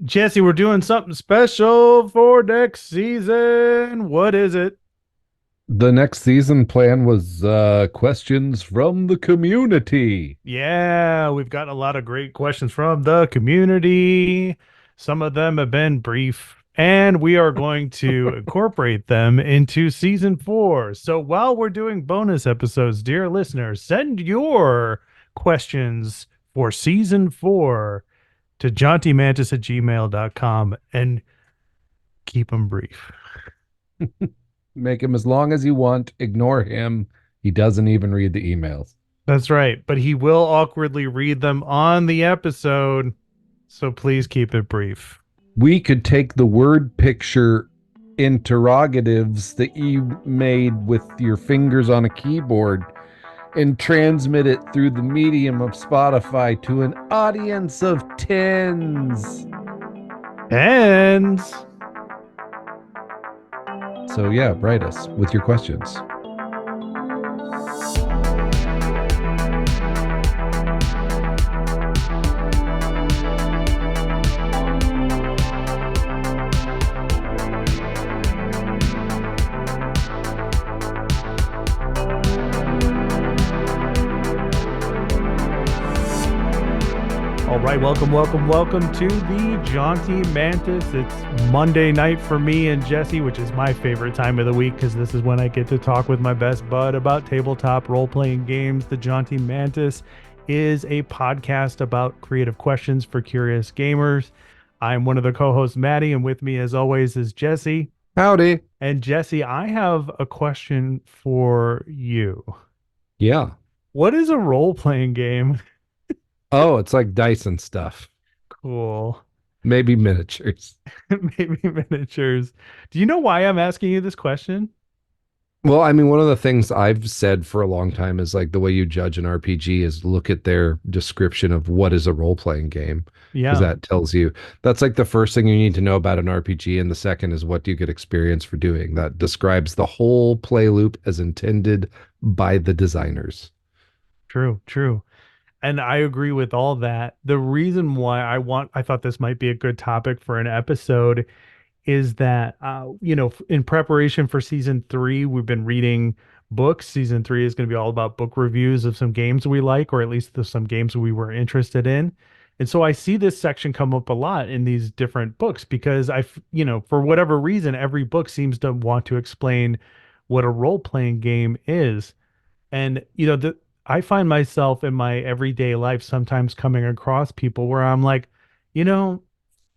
Jesse, we're doing something special for next season. What is it? The next season plan was questions from the community. Yeah, we've got a lot of great questions from the community. Some of them have been brief, and we are going to incorporate them into season four. So while we're doing bonus episodes, dear listeners, send your questions for season four to jauntymantis@gmail.com and keep them brief. Make him as long as you want. Ignore him. He doesn't even read the emails. That's right, but he will awkwardly read them on the episode, so please keep it brief. We could take the word picture interrogatives that you made with your fingers on a keyboard and transmit it through the medium of Spotify to an audience of tens. And So, yeah, write us with your questions. all right, welcome to the Jaunty Mantis. It's Monday night for me and Jesse, which is my favorite time of the week because this is when I get to talk with my best bud about tabletop role-playing games. The Jaunty Mantis is a podcast about creative questions for curious gamers. I'm one of the co-hosts, Maddie, and with me, as always, is Jesse. Howdy. And Jesse, I have a question for you. Yeah. What is a role-playing game? Oh, it's like Dyson stuff. Cool. Maybe miniatures. Maybe miniatures. Do you know why I'm asking you this question? Well, I mean, one of the things I've said for a long time is like the way you judge an RPG is look at their description of what is a role-playing game, because Yeah, that tells you that's like the first thing you need to know about an RPG, and the second is what do you get experience for doing. That describes the whole play loop as intended by the designers. true. And I agree with all that. The reason why I thought this might be a good topic for an episode is that, in preparation for season three, we've been reading books. Season three is going to be all about book reviews of some games we like, or at least some games we were interested in. And so I see this section come up a lot in these different books because for whatever reason, every book seems to want to explain what a role playing game is. And, I find myself in my everyday life sometimes coming across people where I'm like, you know,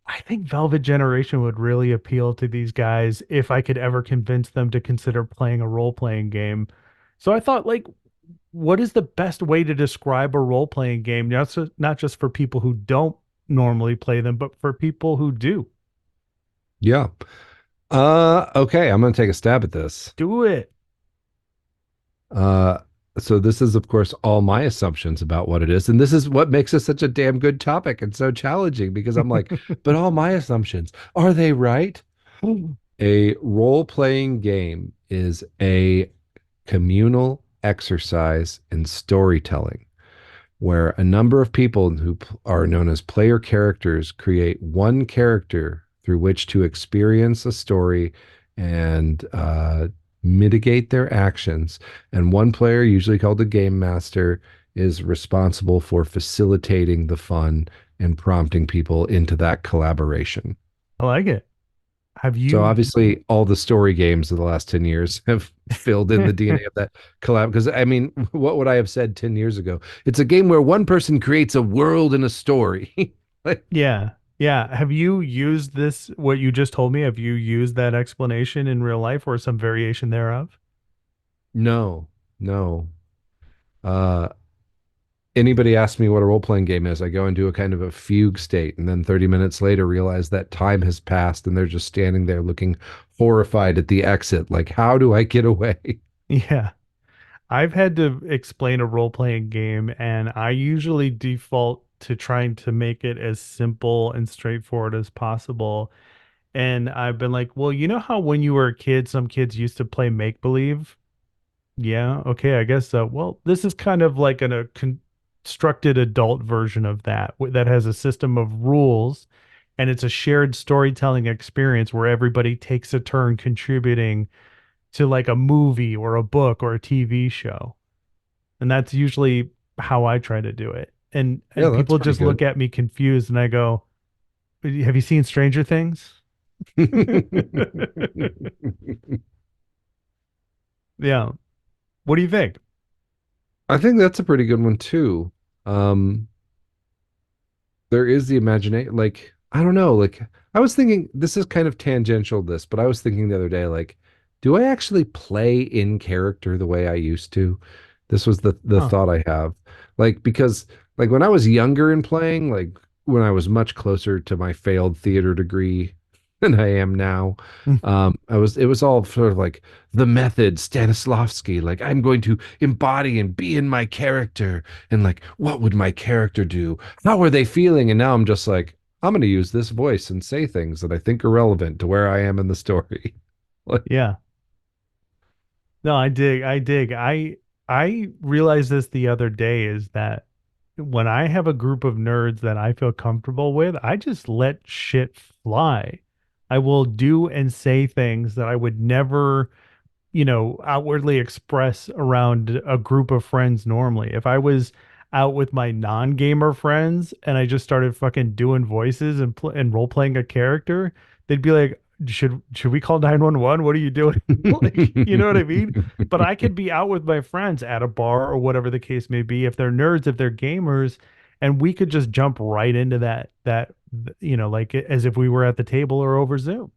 I think Velvet Generation would really appeal to these guys if I could ever convince them to consider playing a role playing game. So I thought, like, what is the best way to describe a role playing game? Not just for people who don't normally play them, but for people who do. Yeah. Okay, I'm gonna take a stab at this. Do it. Uh, so this is, of course, all my assumptions about what it is, and this is what makes this such a damn good topic and so challenging because I'm like, but all my assumptions, are they right? A role-playing game is a communal exercise in storytelling where a number of people who are known as player characters create one character through which to experience a story and mitigate their actions. And one player, usually called the game master, is responsible for facilitating the fun and prompting people into that collaboration. I like it. Have So you? obviously, all the story games of the last 10 years have filled in the DNA of that collab. Because I mean, what would I have said 10 years ago? It's a game where one person creates a world and a story. Like, Yeah. Yeah. Have you used this, what you just told me? Have you used that explanation in real life or some variation thereof? no, no. Uh, Anybody asks me what a role-playing game is, I go into a kind of a fugue state, and then 30 minutes later realize that time has passed, and they're just standing there looking horrified at the exit, like, how do I get away? Yeah. I've had to explain a role-playing game, and I usually default to trying to make it as simple and straightforward as possible. And I've been like, well, you know how when you were a kid, some kids used to play make-believe? Yeah, okay, I guess so. Well, this is kind of like a constructed adult version of that that has a system of rules, and it's a shared storytelling experience where everybody takes a turn contributing to like a movie or a book or a TV show. And that's usually how I try to do it. Yeah, And that's people pretty just look good. at me confused and I go, "Have you seen Stranger Things?" Yeah. What do you think? I think that's a pretty good one too. Um, there is the imagination. Like, I don't know. Like, I was thinking this is kind of tangential to this, but I was thinking the other day, like, do I actually play in character the way I used to? This was the Huh. thought I have. Like, because like when I was younger and playing, like when I was much closer to my failed theater degree than I am now, it was all sort of like the method, Stanislavski. Like, I'm going to embody and be in my character, and like, what would my character do? How are they feeling? And now I'm just like, I'm going to use this voice and say things that I think are relevant to where I am in the story. Like, Yeah. No, I dig. I dig. I realized this the other day is that when I have a group of nerds that I feel comfortable with, I just let shit fly. I will do and say things that I would never, outwardly express around a group of friends normally. If I was out with my non-gamer friends and I just started fucking doing voices and role playing a character, they'd be like, "Should we call 911? What are you doing?" Like, you know what I mean? But I could be out with my friends at a bar or whatever the case may be. If they're nerds, if they're gamers, and we could just jump right into that, like as if we were at the table or over Zoom.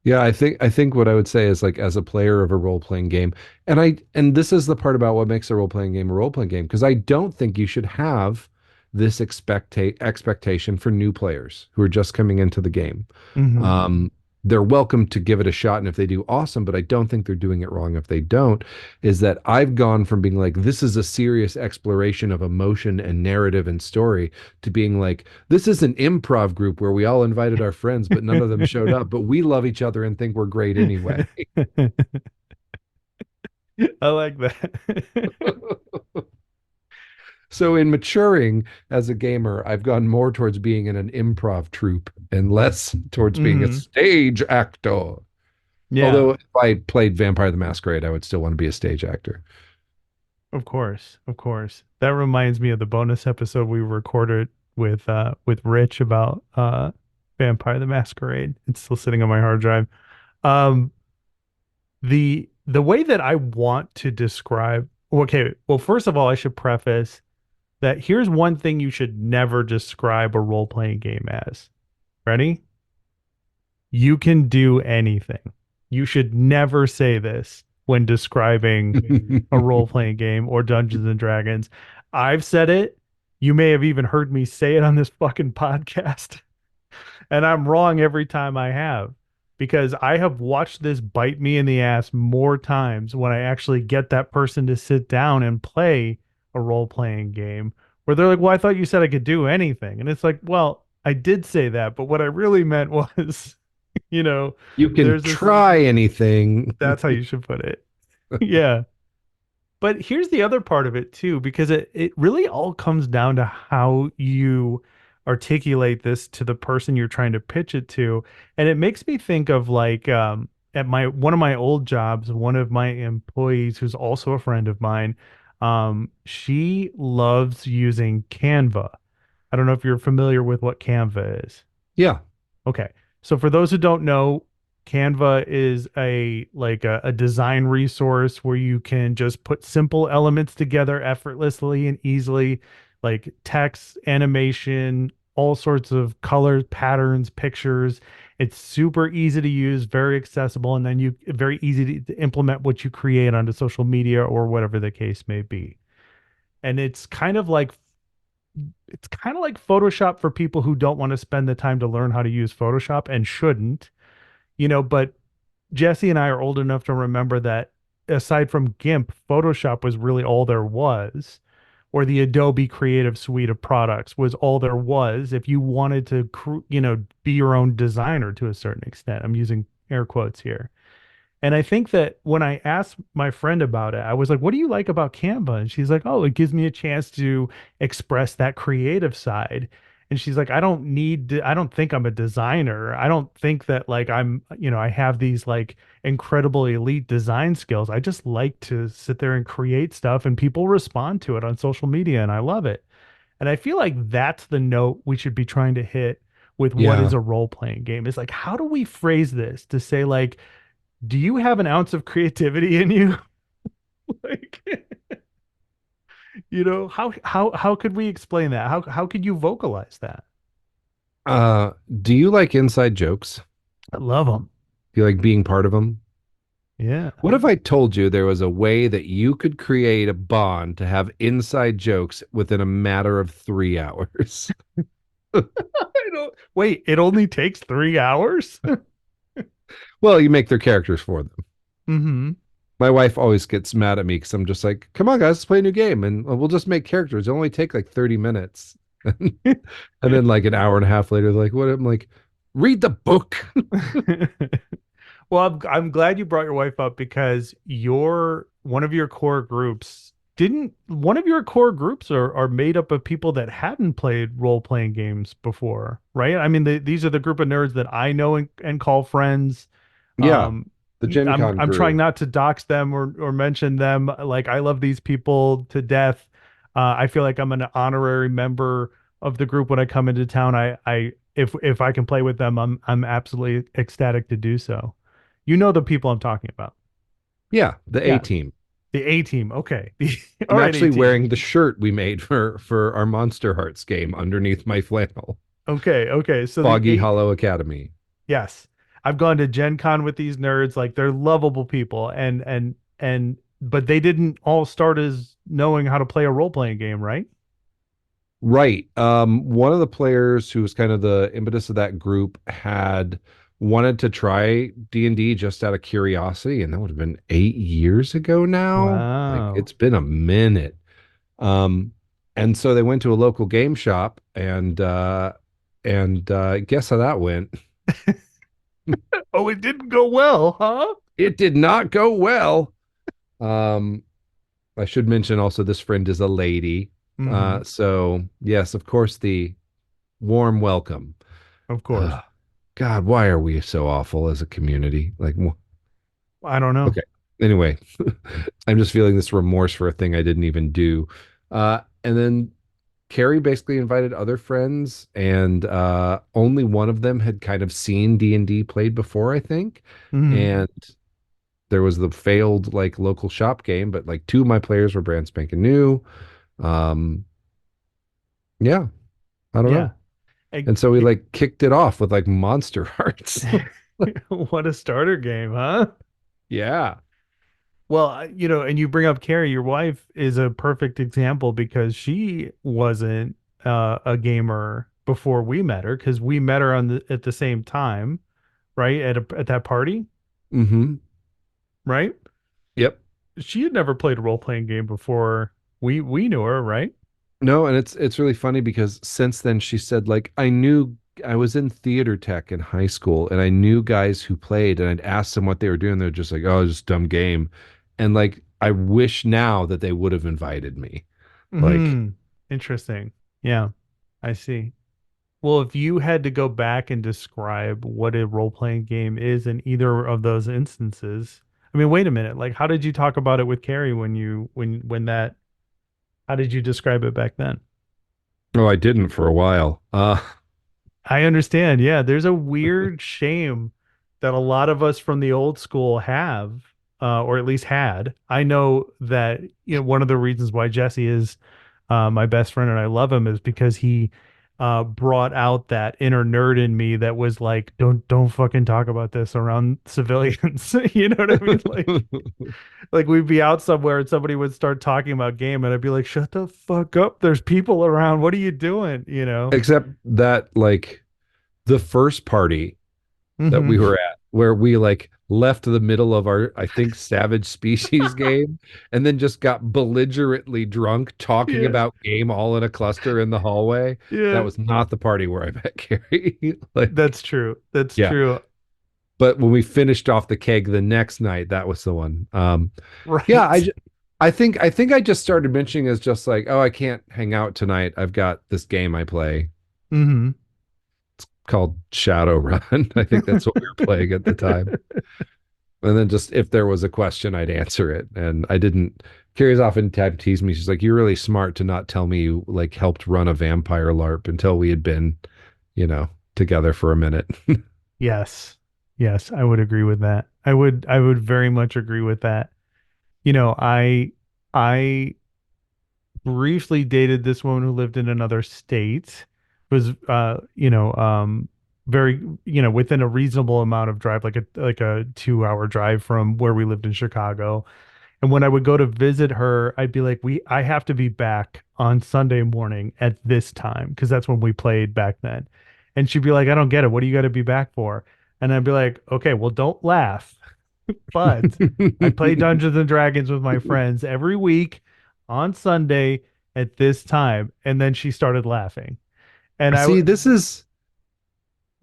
Yeah, I think what I would say is like as a player of a role-playing game, and this is the part about what makes a role-playing game a role-playing game, because I don't think you should have this expectation for new players who are just coming into the game. Hmm. Um, they're welcome to give it a shot, and if they do, awesome, but I don't think they're doing it wrong if they don't. Is that I've gone from being like, this is a serious exploration of emotion and narrative and story, to being like, this is an improv group where we all invited our friends, but none of them showed up, but we love each other and think we're great anyway. I like that. So in maturing as a gamer, I've gone more towards being in an improv troupe and less towards being a Hmm. stage actor. Yeah, Although if I played Vampire the Masquerade, I would still want to be a stage actor. of course, of course. That reminds me of the bonus episode we recorded with Rich about Vampire the Masquerade. It's still sitting on my hard drive. Um the way that I want to describe, okay, well, first of all, I should preface that here's one thing you should never describe a role-playing game as. Ready? You can do anything. You should never say this when describing a role-playing game or Dungeons and Dragons. I've said it. You may have even heard me say it on this fucking podcast. And I'm wrong every time I have because I have watched this bite me in the ass more times when I actually get that person to sit down and play a role-playing game where they're like, "Well, I thought you said I could do anything." And it's like, "Well, I did say that, but what I really meant was, you know, You can there's this try anything. that's how you should put it." Yeah. But here's the other part of it too, because it really all comes down to how you articulate this to the person you're trying to pitch it to. And it makes me think of like at my one of my old jobs, one of my employees who's also a friend of mine, she loves using Canva. I don't know if you're familiar with what Canva is. Yeah. Okay. So for those who don't know, Canva is a design resource where you can just put simple elements together effortlessly and easily, like text, animation, all sorts of colors, patterns, pictures. It's super easy to use, very accessible, and then you very easy to implement what you create onto social media or whatever the case may be. And it's kind of like Photoshop for people who don't want to spend the time to learn how to use Photoshop and shouldn't, but Jesse and I are old enough to remember that aside from GIMP, Photoshop was really all there was, or the Adobe Creative Suite of products was all there was if you wanted to, be your own designer to a certain extent. I'm using air quotes here. And I think that when I asked my friend about it, I was like, "What do you like about Canva?" And she's like, "Oh, it gives me a chance to express that creative side." And she's like, I don't think I'm a designer. I don't think that like I have these like incredible elite design skills. I just like to sit there and create stuff and people respond to it on social media and I love it. And I feel like that's the note we should be trying to hit with what is Yeah. a role-playing game. Is like, how do we phrase this to say like, do you have an ounce of creativity in you? Like, how could we explain that? How could you vocalize that? Uh, do you like inside jokes? I love them. Do you like being part of them? Yeah. What if I told you there was a way that you could create a bond to have inside jokes within a matter of 3 hours? I don't wait, it only takes 3 hours? Well, you make their characters for them. Mm-hmm. My wife always gets mad at me because I'm just like, come on, guys, let's play a new game and we'll just make characters. It only take like 30 minutes. And then like an hour and a half later, they're like, what? I'm like, read the book. Well, I'm glad you brought your wife up because your one of your core groups didn't one of your core groups are made up of people that hadn't played role-playing games before, right? I mean, these are the group of nerds that I know and call friends. Yeah. Um, The Gen Con I'm trying crew. not to dox them or mention them. Like I love these people to death. I feel like I'm an honorary member of the group when I come into town. I if I can play with them, I'm absolutely ecstatic to do so. You know the people I'm talking about. Yeah. The A Yeah, team. the A team. Okay. All I'm right, A actually team. wearing the shirt we made for our Monster Hearts game underneath my flannel. Okay, okay. So the Foggy A Hollow Academy. yes. I've gone to Gen Con with these nerds. Like they're lovable people and but they didn't all start as knowing how to play a role-playing game, right? Right. One of the players who was kind of the impetus of that group had wanted to try D&D just out of curiosity, and that would have been 8 years ago now. Like Wow. it's been a minute. Um, and so they went to a local game shop and guess how that went? Oh, it didn't go well, huh? It did not go well. Um, I should mention also this friend is a lady. Mm-hmm. So yes, of course, the warm welcome. Of course. God, why are we so awful as a community? Like, I don't know. okay. Anyway, I'm just feeling this remorse for a thing I didn't even do. And then Carrie basically invited other friends, and only one of them had kind of seen D&D played before, I think. Mm-hmm. And there was the failed like local shop game, but like two of my players were brand spanking new. Um, yeah, I don't Yeah. know. And so we It- like kicked it off with like Monster Hearts. what a starter game, huh? Yeah. Well, and you bring up Carrie, your wife is a perfect example because she wasn't a gamer before we met her because we met her at the same time, right? At that party, Mm-hmm. right? Yep. She had never played a role-playing game before we knew her, right? No, and it's really funny because since then she said like I knew I was in theater tech in high school and I knew guys who played and I'd asked them what they were doing. They're just like, oh, just dumb game. And like I wish now that they would have invited me. Like, Hmm. Interesting. Yeah, I see. Well, if you had to go back and describe what a role-playing game is in either of those instances, I mean, wait a minute. Like, how did you talk about it with Carrie when that, how did you describe it back then? oh, I didn't for a while. I understand. Yeah, there's a weird shame that a lot of us from the old school have, or at least had. I know that, one of the reasons why Jesse is my best friend and I love him is because he brought out that inner nerd in me that was like, don't fucking talk about this around civilians. You know what I mean? Like we'd be out somewhere and somebody would start talking about game and I'd be like, shut the fuck up. There's people around. What are you doing? You know? Except that like the first party that we Hmm. were at where we like left the middle of our I think Savage Species game and then just got belligerently drunk talking Yeah. about game all in a cluster in the hallway. That Yeah. was not the party where I met Carrie. Like That's true. That's yeah. true. But when we finished off the keg the next night, that was the one. Yeah, Right. I think I just started mentioning as just like, oh, I can't hang out tonight. I've got this game I play. Mm-hmm. called Shadowrun. I think that's what we were playing at the time. And then just if there was a question, I'd answer it. And I didn't. Carrie's oftentimes teased me. She's like, "You're really smart to not tell me you like helped run a vampire LARP until we had been, you know, together for a minute." Yes. Yes, I would agree with that. I would very much agree with that. I briefly dated this woman who lived in another state. Was very, within a reasonable amount of drive, like a 2 hour drive from where we lived in Chicago. And when I would go to visit her, I'd be like, I have to be back on Sunday morning at this time because that's when we played back then. And she'd be like, I don't get it. What do you got to be back for? And I'd be like, okay, well, don't laugh. But I play Dungeons and Dragons with my friends every week on Sunday at this time. And then she started laughing. And I, See, this is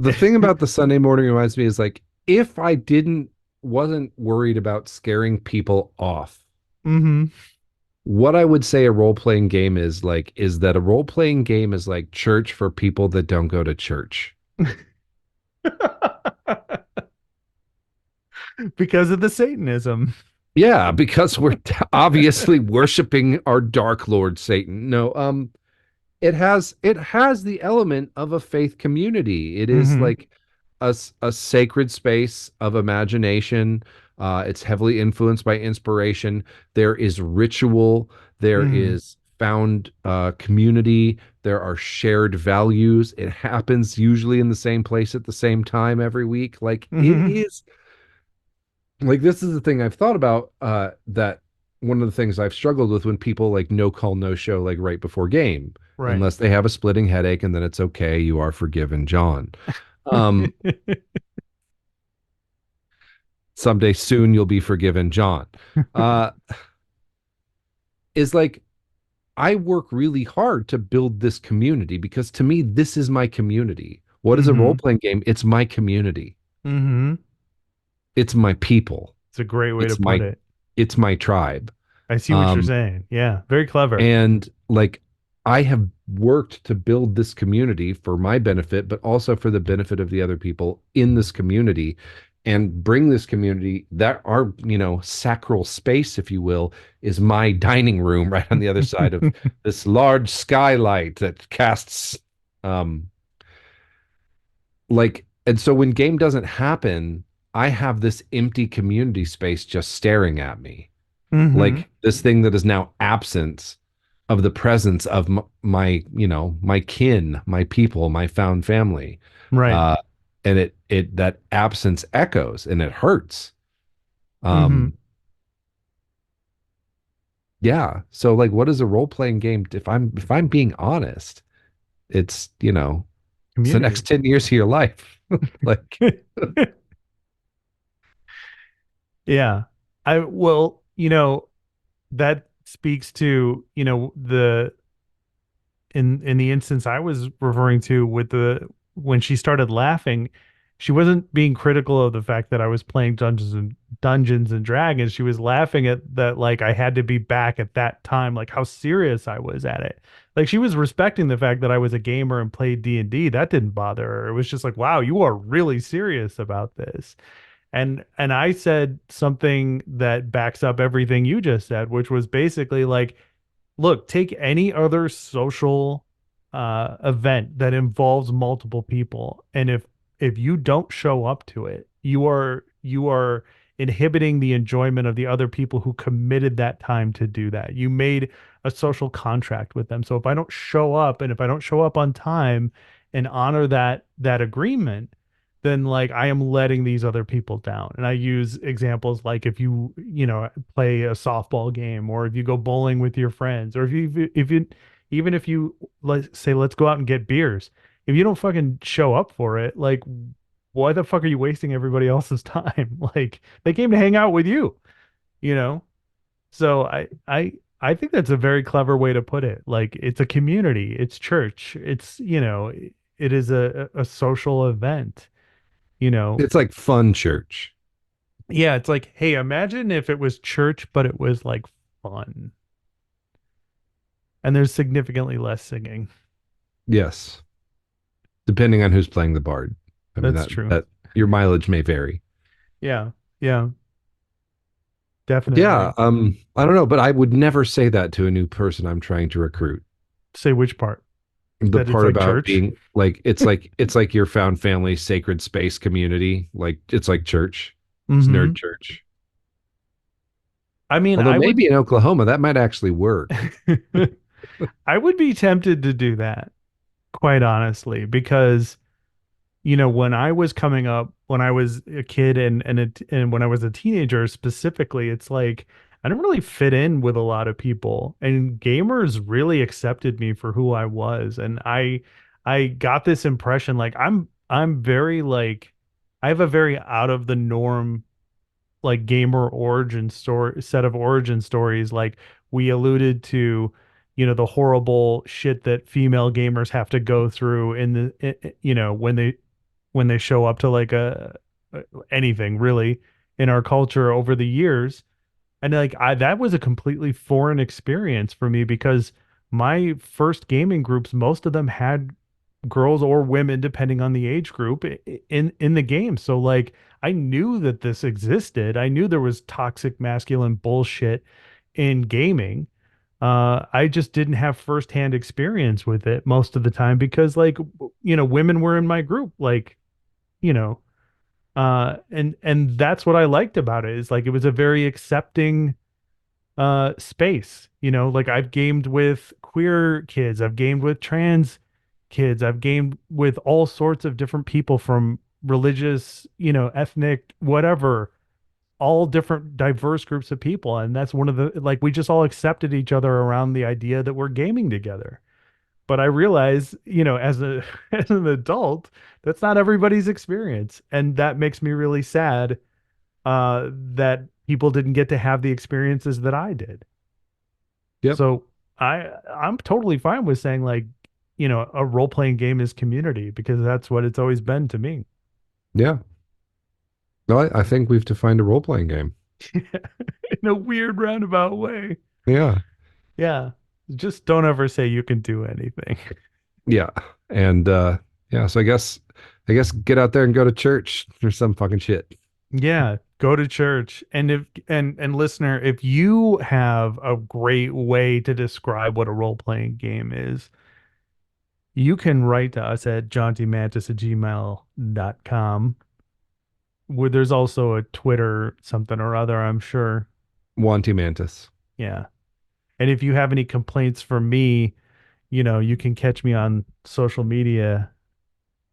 the thing about the Sunday morning reminds me is like if I didn't wasn't worried about scaring people off, mm-hmm. what I would say a role-playing game is like is that a role-playing game is like church for people that don't go to church. Because of the Satanism. Yeah, because we're obviously worshiping our dark lord Satan. No, it has the element of a faith community. It is Mm-hmm. like a sacred space of imagination. It's heavily influenced by inspiration. There is ritual. There Mm-hmm. is found community. There are shared values. It happens usually in the same place at the same time every week. Like it Mm-hmm. is like this is the thing I've thought about that one of the things I've struggled with when people like no call no show like right before game Right. unless they have a splitting headache and then it's okay you are forgiven John. Um someday soon you'll be forgiven John. Uh is like I work really hard to build this community because to me this is my community. What is a role Mm-hmm. playing game? It's my community. Mm-hmm. It's my people. It's a great way to It's put my it. it's my tribe. I see what you're Um saying. Yeah, very clever. And like I have worked to build this community for my benefit, but also for the benefit of the other people in this community and bring this community that our, sacral space, if you will, is my dining room right on the other side of this large skylight that casts um and so when game doesn't happen, I have this empty community space just staring at me Mm-hmm. like this thing that is now absent of the presence of my my kin, my people, my found family. Right. uh and it that absence echoes and it hurts. Mm-hmm. um yeah, so like what is a role-playing game? If I'm being honest, it's it's the next Community. 10 years of your life. Like Yeah. Well, that speaks to, in the instance I was referring to with the when she started laughing, she wasn't being critical of the fact that I was playing Dungeons and Dragons. She was laughing at that, like I had to be back at that time, like how serious I was at it. Like she was respecting the fact that I was a gamer and played D&D. That didn't bother her. It was just like, wow, you are really serious about this. And I said something that backs up everything you just said, which was basically like, look, take any other social event that involves multiple people, and if you don't show up to it, you are inhibiting the enjoyment of the other people who committed that time to do that. You made a social contract with them. So if I don't show up, and if I don't show up on time and honor that agreement, then like I am letting these other people down. And I use examples like if you play a softball game, or if you go bowling with your friends, or if you even if you, let's say, let's go out and get beers. If you don't fucking show up for it, like why the fuck are you wasting everybody else's time? Like they came to hang out with you, you know? So I think that's a very clever way to put it. Like it's a community, it's church, it is a social event, you know. it's like fun church. Yeah, it's like, hey, imagine if it was church, but it was like fun. And there's significantly less singing. Yes. depending on who's playing the bard. I mean That's that true. that your mileage may vary. Yeah. Yeah, Yeah, definitely. I don't know, but I would never say that to a new person I'm trying to recruit. Say which part? The That it's part like about church? being like it's like your found family sacred space community, like it's like church. It's Mm-hmm. nerd church. I mean, Although I would maybe in Oklahoma that might actually work. I would be tempted to do that, quite honestly, because when I was coming up, when I was a kid and when I was a teenager specifically, it's like I didn't really fit in with a lot of people, and gamers really accepted me for who I was, and I got this impression like I'm very like I have a very out of the norm like gamer origin story set of origin stories. Like we alluded to, the horrible shit that female gamers have to go through in when they show up to like anything really in our culture over the years. And like that was a completely foreign experience for me because my first gaming groups, most of them had girls or women, depending on the age group, in the game. So like I knew that this existed. I knew there was toxic masculine bullshit in gaming. I just didn't have firsthand experience with it most of the time because like women were in my group, like you know, and that's what I liked about it is like it was a very accepting space. Like I've gamed with queer kids, I've gamed with trans kids, I've gamed with all sorts of different people from religious, ethnic, whatever, all different diverse groups of people. And that's one of the like we just all accepted each other around the idea that we're gaming together. But I realize, as a as an adult, that's not everybody's experience. And that makes me really sad that people didn't get to have the experiences that I did. Yep. So I'm totally fine with saying like, a role playing game is community because that's what it's always been to me. Yeah. No, I think we've defined a role playing game. In a weird roundabout way. Yeah. Yeah. Just don't ever say you can do anything. Yeah. And yeah, so I guess get out there and go to church or some fucking shit. Yeah, go to church. And if and listener, if you have a great way to describe what a role playing game is, you can write to us at jauntymantis@gmail.com, where there's also a Twitter something or other, I'm sure. Wanty Mantis. Yeah. And if you have any complaints for me, you can catch me on social media.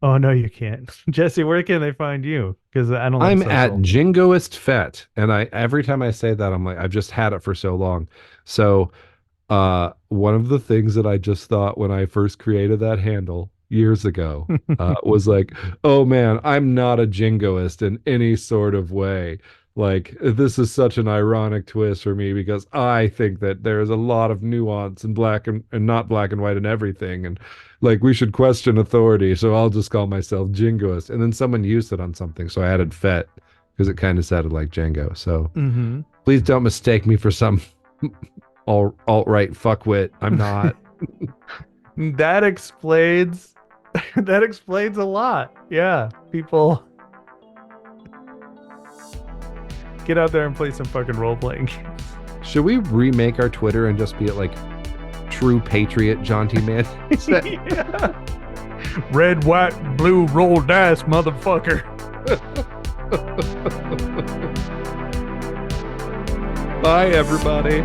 Oh, no, you can't. Jesse, where can they find you? Because I don't like I'm at social. Jingoist Fett, and I every time I say that, I'm like, I've just had it for so long. So one of the things that I just thought when I first created that handle years ago was like, oh man, I'm not a jingoist in any sort of way. Like, this is such an ironic twist for me because I think that there's a lot of nuance and and not black and white and everything. And like, we should question authority. So I'll just call myself jingoist. And then someone used it on something. So I added fet because it kind of sounded like Django. So Hmm. please don't mistake me for some alt-right fuckwit. I'm not. That explains that explains a lot. Yeah, people get out there and play some fucking role playing. Should we remake our Twitter and just be at like true patriot jaunty man? Yeah. Red, white, blue, roll dice, motherfucker. Bye, everybody.